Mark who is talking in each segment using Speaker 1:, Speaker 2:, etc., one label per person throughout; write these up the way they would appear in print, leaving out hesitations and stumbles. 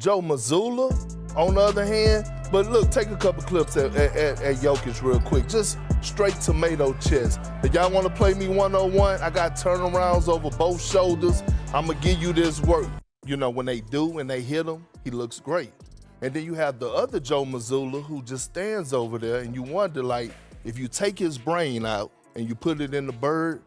Speaker 1: Joe Mazzulla, on the other hand, but look, take a couple clips at Jokic real quick. Just straight tomato chest. If y'all want to play me one-on-one, I got turnarounds over both shoulders. I'm going to give you this work. You know, when they do and they hit him, he looks great. And then you have the other Joe Mazzulla who just stands over there, and you wonder, like, if you take his brain out and you put it in the bird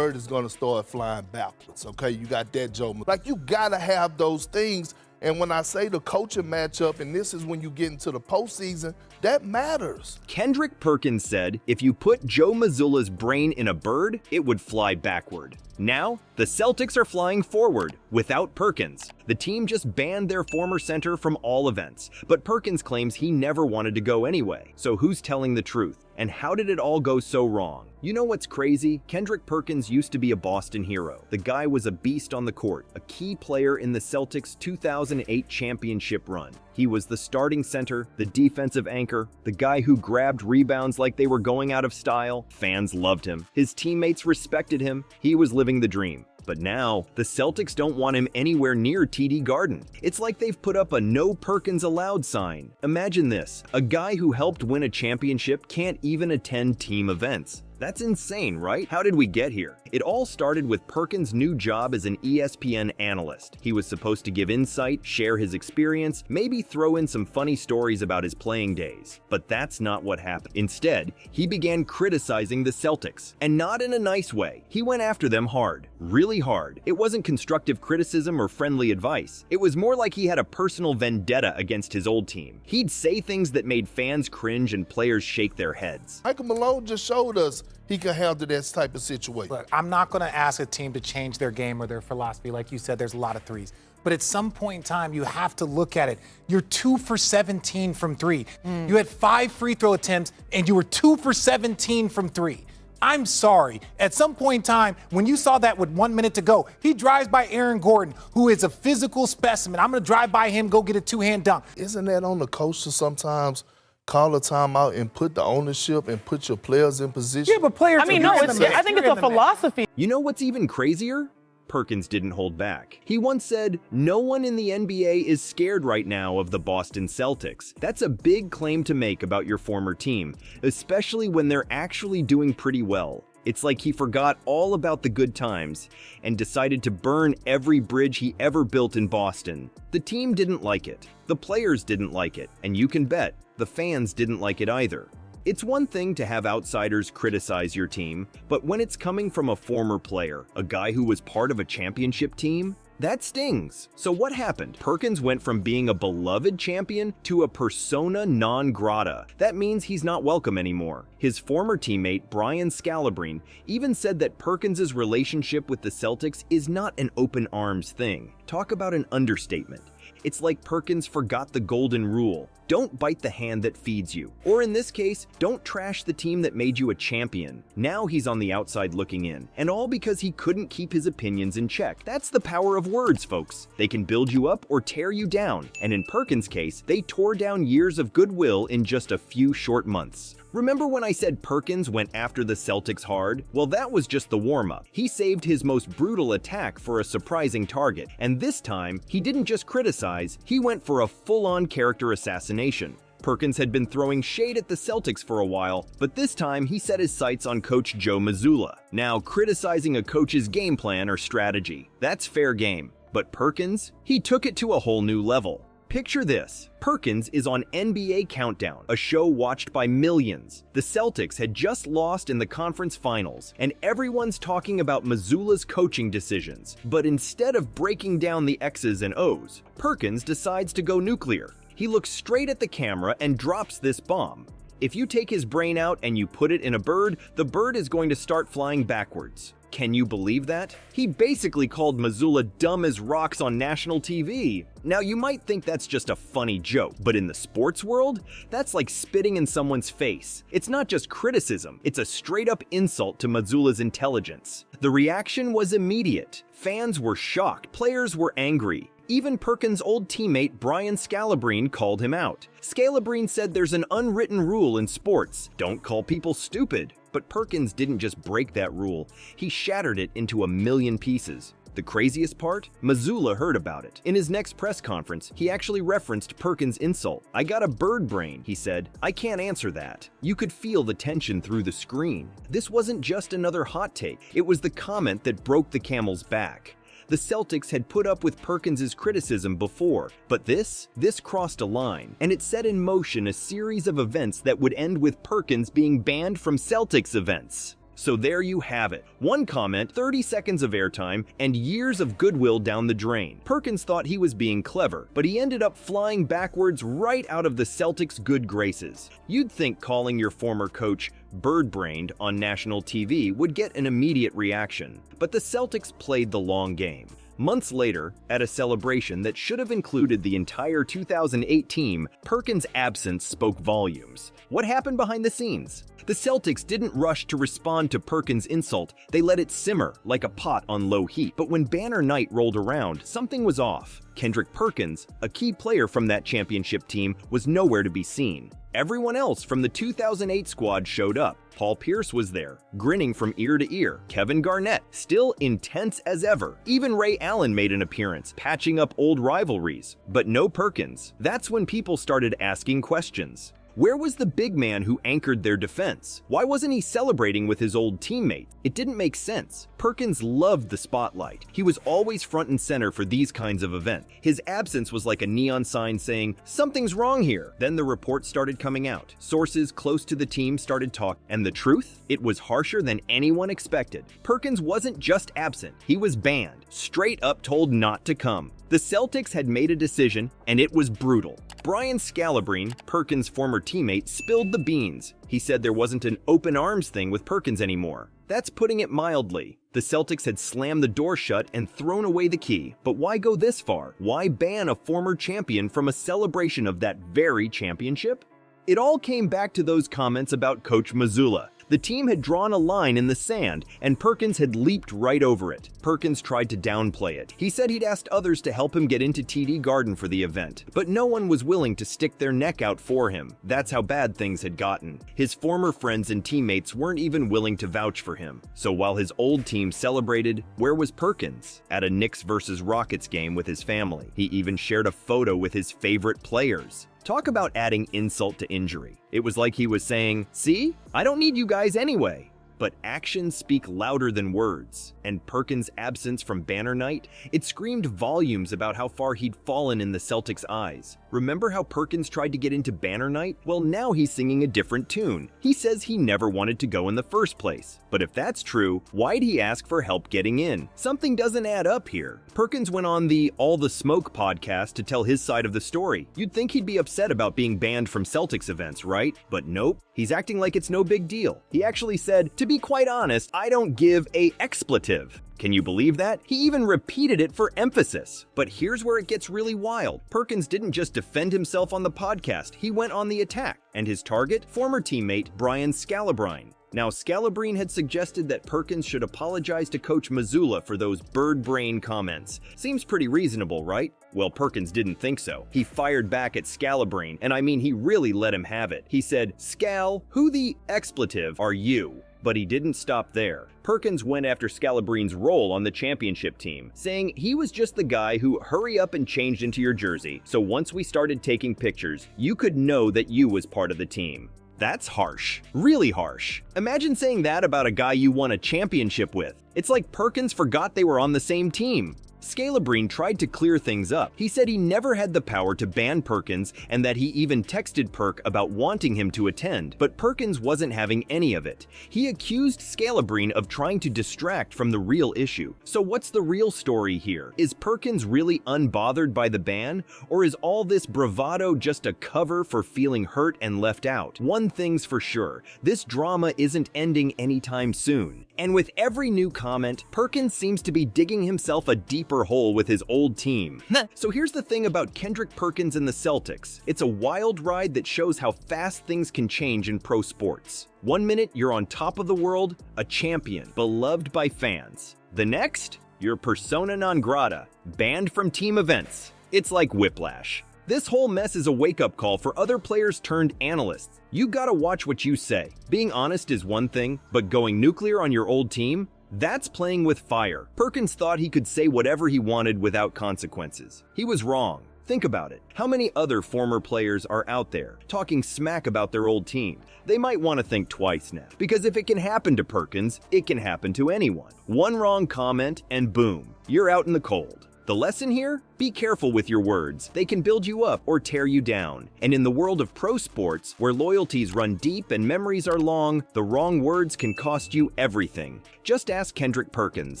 Speaker 1: is going to start flying backwards, okay? You got that Joe. Like, you got to have those things. And when I say the coaching matchup, and this is when you get into the postseason, that matters.
Speaker 2: Kendrick Perkins said if you put Joe Mazzulla's brain in a bird, it would fly backward. Now, the Celtics are flying forward without Perkins. The team just banned their former center from all events, but Perkins claims he never wanted to go anyway. So who's telling the truth? And how did it all go so wrong? You know what's crazy? Kendrick Perkins used to be a Boston hero. The guy was a beast on the court, a key player in the Celtics' 2008 championship run. He was the starting center, the defensive anchor, the guy who grabbed rebounds like they were going out of style. Fans loved him. His teammates respected him. He was living the dream. But now, the Celtics don't want him anywhere near TD Garden. It's like they've put up a "No Perkins Allowed" sign. Imagine this, a guy who helped win a championship can't even attend team events. That's insane, right? How did we get here? It all started with Perkins' new job as an ESPN analyst. He was supposed to give insight, share his experience, maybe throw in some funny stories about his playing days. But that's not what happened. Instead, he began criticizing the Celtics. And not in a nice way. He went after them hard. Really hard. It wasn't constructive criticism or friendly advice. It was more like he had a personal vendetta against his old team. He'd say things that made fans cringe and players shake their heads.
Speaker 1: Michael Malone just showed us he can handle this type of situation.
Speaker 3: Look, I'm not going to ask a team to change their game or their philosophy. Like you said, there's a lot of threes. But at some point in time, you have to look at it. You're 2 for 17 from 3. You had 5 free throw attempts, and you were 2 for 17 from 3. I'm sorry. At some point in time, when you saw that with 1 minute to go, he drives by Aaron Gordon, who is a physical specimen. I'm going to drive by him, go get a two-hand dunk.
Speaker 1: Isn't that on the coach to sometimes call a timeout and put the ownership and put your players in position?
Speaker 3: Yeah, but players.
Speaker 4: I mean, no, I think it's a philosophy.
Speaker 2: You know what's even crazier? Perkins didn't hold back. He once said, "No one in the NBA is scared right now of the Boston Celtics." That's a big claim to make about your former team, especially when they're actually doing pretty well. It's like he forgot all about the good times and decided to burn every bridge he ever built in Boston. The team didn't like it. The players didn't like it. And you can bet the fans didn't like it either. It's one thing to have outsiders criticize your team, but when it's coming from a former player, a guy who was part of a championship team, that stings. So what happened? Perkins went from being a beloved champion to a persona non grata. That means he's not welcome anymore. His former teammate, Brian Scalabrine, even said that Perkins' relationship with the Celtics is not an open arms thing. Talk about an understatement. It's like Perkins forgot the golden rule. Don't bite the hand that feeds you. Or in this case, don't trash the team that made you a champion. Now he's on the outside looking in. And all because he couldn't keep his opinions in check. That's the power of words, folks. They can build you up or tear you down. And in Perkins' case, they tore down years of goodwill in just a few short months. Remember when I said Perkins went after the Celtics hard? Well, that was just the warm-up. He saved his most brutal attack for a surprising target. And this time, he didn't just criticize, he went for a full-on character assassination. Perkins had been throwing shade at the Celtics for a while, but this time he set his sights on coach Joe Mazzulla. Now, criticizing a coach's game plan or strategy, that's fair game. But Perkins, he took it to a whole new level. Picture this. Perkins is on NBA Countdown, a show watched by millions. The Celtics had just lost in the conference finals, and everyone's talking about Mazzulla's coaching decisions. But instead of breaking down the X's and O's, Perkins decides to go nuclear. He looks straight at the camera and drops this bomb. If you take his brain out and you put it in a bird, the bird is going to start flying backwards. Can you believe that? He basically called Mazzulla dumb as rocks on national TV. Now, you might think that's just a funny joke, but in the sports world, that's like spitting in someone's face. It's not just criticism, it's a straight-up insult to Mazzulla's intelligence. The reaction was immediate. Fans were shocked, players were angry. Even Perkins' old teammate Brian Scalabrine called him out. Scalabrine said there's an unwritten rule in sports: don't call people stupid. But Perkins didn't just break that rule, he shattered it into a million pieces. The craziest part? Mazzulla heard about it. In his next press conference, he actually referenced Perkins' insult. "I got a bird brain," he said. "I can't answer that." You could feel the tension through the screen. This wasn't just another hot take. It was the comment that broke the camel's back. The Celtics had put up with Perkins' criticism before, but this crossed a line, and it set in motion a series of events that would end with Perkins being banned from Celtics events. So there you have it. One comment, 30 seconds of airtime, and years of goodwill down the drain. Perkins thought he was being clever, but he ended up flying backwards right out of the Celtics' good graces. You'd think calling your former coach bird-brained on national TV would get an immediate reaction, but the Celtics played the long game. Months later, at a celebration that should have included the entire 2008 team, Perkins' absence spoke volumes. What happened behind the scenes? The Celtics didn't rush to respond to Perkins' insult. They let it simmer like a pot on low heat. But when banner night rolled around, something was off. Kendrick Perkins, a key player from that championship team, was nowhere to be seen. Everyone else from the 2008 squad showed up. Paul Pierce was there, grinning from ear to ear. Kevin Garnett, still intense as ever. Even Ray Allen made an appearance, patching up old rivalries. But no Perkins. That's when people started asking questions. Where was the big man who anchored their defense? Why wasn't he celebrating with his old teammates? It didn't make sense. Perkins loved the spotlight. He was always front and center for these kinds of events. His absence was like a neon sign saying, "Something's wrong here." Then the reports started coming out. Sources close to the team started talking. And the truth? It was harsher than anyone expected. Perkins wasn't just absent. He was banned. Straight up told not to come. The Celtics had made a decision, and it was brutal. Brian Scalabrine, Perkins' former teammate, spilled the beans. He said there wasn't an open arms thing with Perkins anymore. That's putting it mildly. The Celtics had slammed the door shut and thrown away the key. But why go this far? Why ban a former champion from a celebration of that very championship? It all came back to those comments about Coach Mazzulla. The team had drawn a line in the sand, and Perkins had leaped right over it. Perkins tried to downplay it. He said he'd asked others to help him get into TD Garden for the event, but no one was willing to stick their neck out for him. That's how bad things had gotten. His former friends and teammates weren't even willing to vouch for him. So while his old team celebrated, where was Perkins? At a Knicks versus Rockets game with his family. He even shared a photo with his favorite players. Talk about adding insult to injury. It was like he was saying, "See, I don't need you guys anyway." But actions speak louder than words, and Perkins' absence from banner night, it screamed volumes about how far he'd fallen in the Celtics' eyes. Remember how Perkins tried to get into banner night? Well, now he's singing a different tune. He says he never wanted to go in the first place. But if that's true, why'd he ask for help getting in? Something doesn't add up here. Perkins went on the All the Smoke podcast to tell his side of the story. You'd think he'd be upset about being banned from Celtics events, right? But nope, he's acting like it's no big deal. He actually said, "To be quite honest, I don't give a expletive." Can you believe that? He even repeated it for emphasis. But here's where it gets really wild. Perkins didn't just defend himself on the podcast, he went on the attack. And his target? Former teammate Brian Scalabrine. Now, Scalabrine had suggested that Perkins should apologize to Coach Mazzulla for those bird brain comments. Seems pretty reasonable, right? Well, Perkins didn't think so. He fired back at Scalabrine, and I mean, he really let him have it. He said, "Scal, who the expletive are you?" But he didn't stop there. Perkins went after Scalabrine's role on the championship team, saying he was just the guy who hurry up and changed into your jersey, so once we started taking pictures, you could know that you was part of the team. That's harsh. Really harsh. Imagine saying that about a guy you won a championship with. It's like Perkins forgot they were on the same team. Scalabrine tried to clear things up. He said he never had the power to ban Perkins and that he even texted Perk about wanting him to attend, but Perkins wasn't having any of it. He accused Scalabrine of trying to distract from the real issue. So what's the real story here? Is Perkins really unbothered by the ban, or is all this bravado just a cover for feeling hurt and left out? One thing's for sure, this drama isn't ending anytime soon. And with every new comment, Perkins seems to be digging himself a deeper hole with his old team. So here's the thing about Kendrick Perkins and the Celtics. It's a wild ride that shows how fast things can change in pro sports. One minute, you're on top of the world, a champion, beloved by fans. The next, you're persona non grata, banned from team events. It's like whiplash. This whole mess is a wake-up call for other players turned analysts. You gotta watch what you say. Being honest is one thing, but going nuclear on your old team? That's playing with fire. Perkins thought he could say whatever he wanted without consequences. He was wrong. Think about it. How many other former players are out there talking smack about their old team? They might want to think twice now, because if it can happen to Perkins, it can happen to anyone. One wrong comment and boom, you're out in the cold. The lesson here? Be careful with your words. They can build you up or tear you down. And in the world of pro sports, where loyalties run deep and memories are long, the wrong words can cost you everything. Just ask Kendrick Perkins.